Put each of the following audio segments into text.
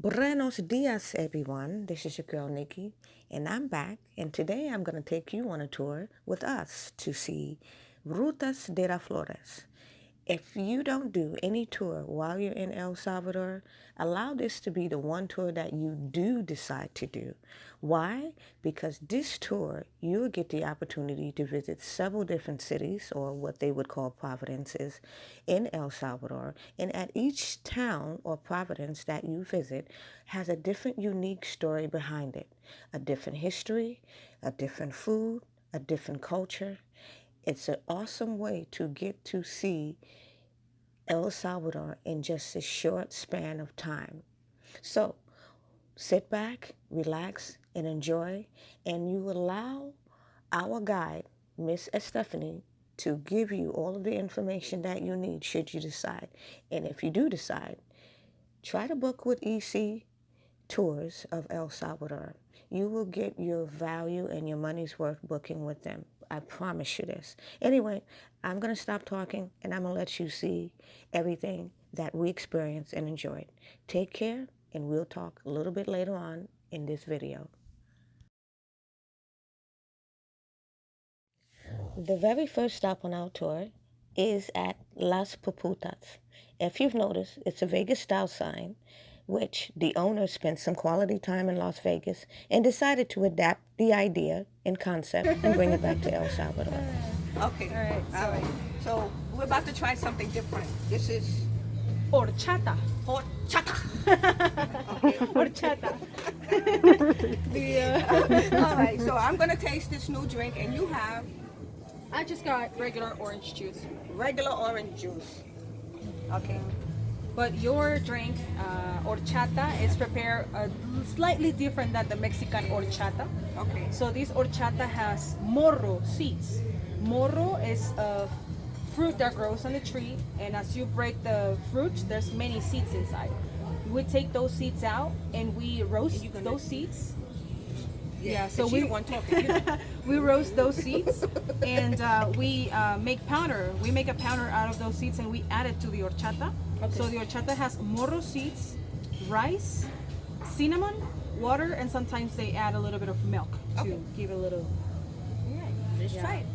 Buenos dias, everyone. This is your girl, Nikki, and I'm back. And today I'm going to take you on a tour with us to see Rutas de las Flores. If you don't do any tour while you're in El Salvador, allow this to be the one tour that you do decide to do. Why? Because this tour, you'll get the opportunity to visit several different cities, or what they would call provinces, in El Salvador. And at each town or province that you visit has a different unique story behind it, a different history, a different food, a different culture. It's an awesome way to get to see El Salvador in just a short span of time. So sit back, relax, and enjoy, and you allow our guide, Miss Estefany, to give you all of the information that you need should you decide. And if you do decide, try to book with EC Tours of El Salvador. You will get your value and your money's worth booking with them. I promise you this. Anyway, I'm going to stop talking and I'm going to let you see everything that we experienced and enjoyed. Take care, and we'll talk a little bit later on in this video. The very first stop on our tour is at Las Puputas. If you've noticed, it's a Vegas-style sign, which the owner spent some quality time in Las Vegas and decided to adapt the idea and concept and bring it back to El Salvador. Okay. All right. So we're about to try something different. This is Horchata. horchata. Horchata. All right. So I'm gonna taste this new drink, and you have I just got regular orange juice. regular orange juice. Okay. But your drink, horchata, is prepared slightly different than the Mexican horchata. Okay. So this horchata has morro seeds. Morro is a fruit that grows on the tree, and as you break the fruit, there's many seeds inside. We take those seeds out and we roast those seeds. Yeah, so we want talking. we roast those seeds and we make powder. We make a powder out of those seeds and we add it to the horchata. Okay. So the horchata has morro seeds, rice, cinnamon, water, and sometimes they add a little bit of milk to give it a little. Let's try it.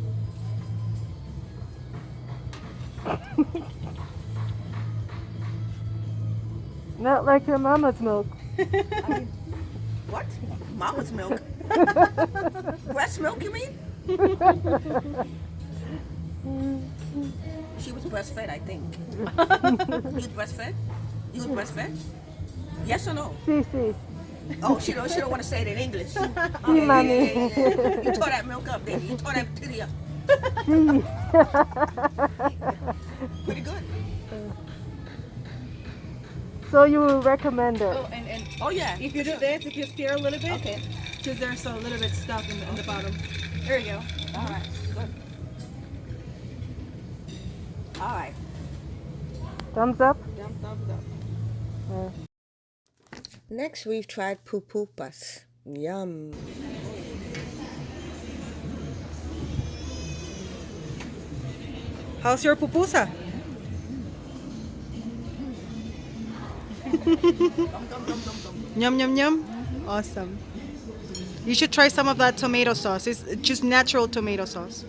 Not like your mama's milk. What? Mama's milk. Breast milk, you mean? She was breastfed, I think. You was breastfed? You was breastfed? Yes or no? Sí, sí. Oh, she don't want to say it in English. Sí, mami. You tore that milk up, baby. You tore that titty up. Pretty good. So you will recommend it? Oh, and Oh yeah. if you do this, if you stir a little bit, Okay. because there's a little bit stuff in the bottom. There you go. All right. Good. All right. Thumbs up? Thumbs up. Next, we've tried pupupas. Yum. How's your pupusa? Yum, yum, yum. Awesome. You should try some of that tomato sauce. It's just natural tomato sauce.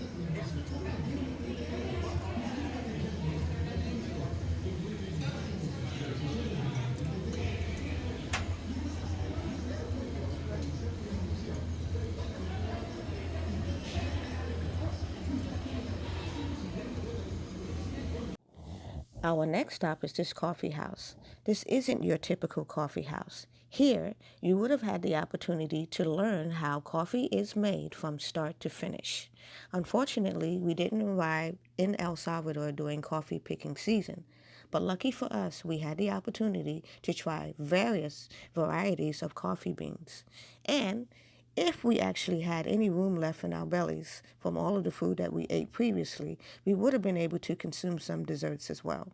Our next stop is this coffee house. This isn't your typical coffee house. Here, you would have had the opportunity to learn how coffee is made from start to finish. Unfortunately, we didn't arrive in El Salvador during coffee picking season, but lucky for us, we had the opportunity to try various varieties of coffee beans. And if we actually had any room left in our bellies from all of the food that we ate previously, we would have been able to consume some desserts as well.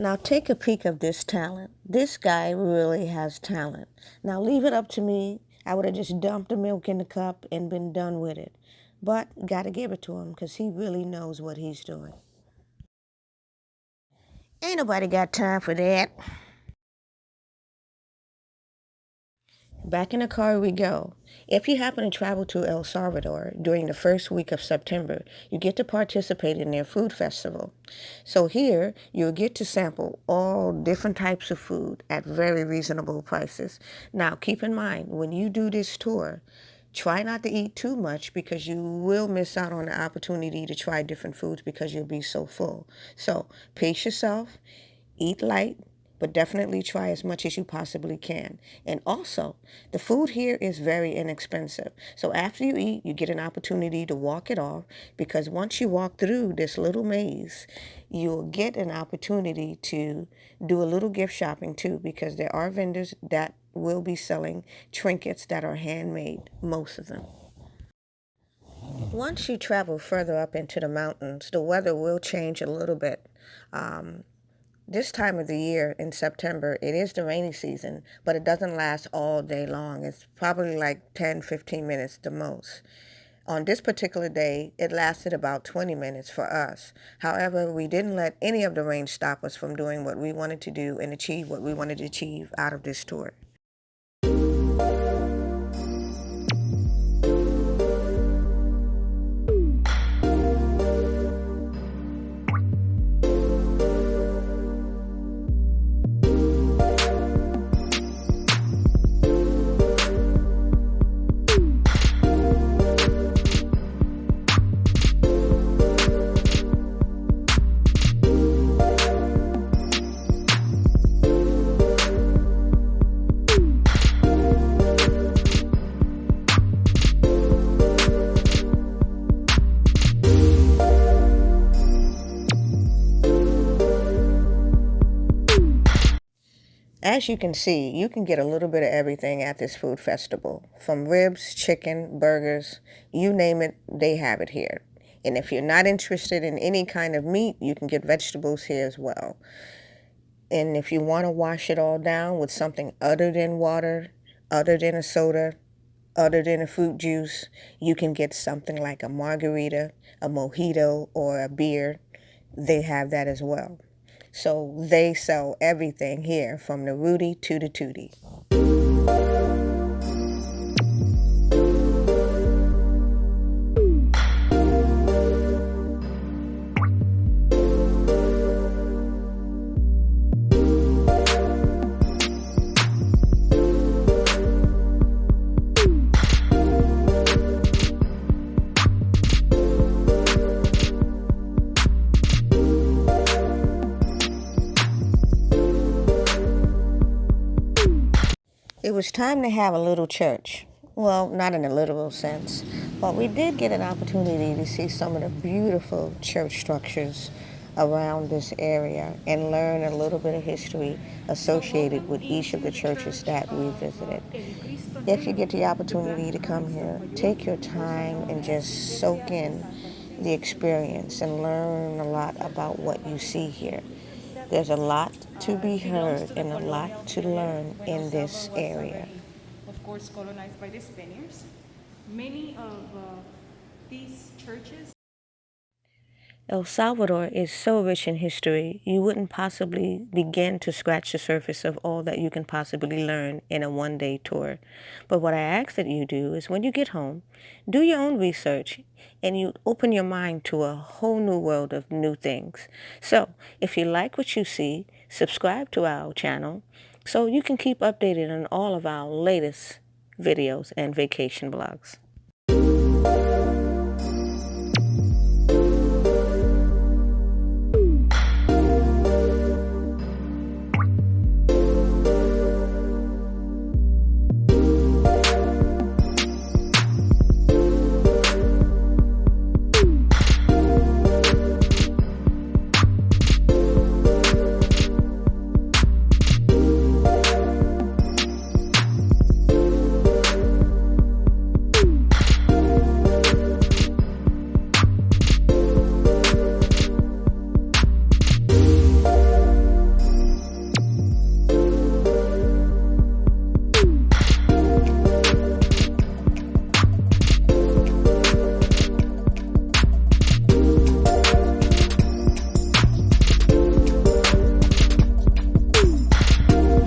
Now take a peek of this talent. This guy really has talent. Now leave it up to me. I would have just dumped the milk in the cup and been done with it. But gotta give it to him because he really knows what he's doing. Ain't nobody got time for that. Back in the car we go. If you happen to travel to El Salvador during the first week of September, you get to participate in their food festival. So here, you'll get to sample all different types of food at very reasonable prices. Now, keep in mind, when you do this tour, try not to eat too much because you will miss out on the opportunity to try different foods because you'll be so full. So, pace yourself, eat light, but definitely try as much as you possibly can. And also, the food here is very inexpensive. So after you eat, you get an opportunity to walk it off because once you walk through this little maze, you'll get an opportunity to do a little gift shopping too because there are vendors that will be selling trinkets that are handmade, most of them. Once you travel further up into the mountains, the weather will change a little bit. This time of the year in September, it is the rainy season, but it doesn't last all day long. It's probably like 10, 15 minutes the most. On this particular day, it lasted about 20 minutes for us. However, we didn't let any of the rain stop us from doing what we wanted to do and achieve what we wanted to achieve out of this tour. As you can see, you can get a little bit of everything at this food festival. From ribs, chicken, burgers, you name it, they have it here. And if you're not interested in any kind of meat, you can get vegetables here as well. And if you want to wash it all down with something other than water, other than a soda, other than a fruit juice, you can get something like a margarita, a mojito, or a beer. They have that as well. So they sell everything here from the Rudy to the Tootie. It was time to have a little church. Well, not in a literal sense, but we did get an opportunity to see some of the beautiful church structures around this area and learn a little bit of history associated with each of the churches that we visited. If you get the opportunity to come here, take your time and just soak in the experience and learn a lot about what you see here. There's a lot to be heard and a lot to learn in this area. Of course, colonized by the Spaniards. Many of these churches. El Salvador is so rich in history, you wouldn't possibly begin to scratch the surface of all that you can possibly learn in a one-day tour. But what I ask that you do is when you get home, do your own research and you open your mind to a whole new world of new things. So, if you like what you see, subscribe to our channel so you can keep updated on all of our latest videos and vacation blogs.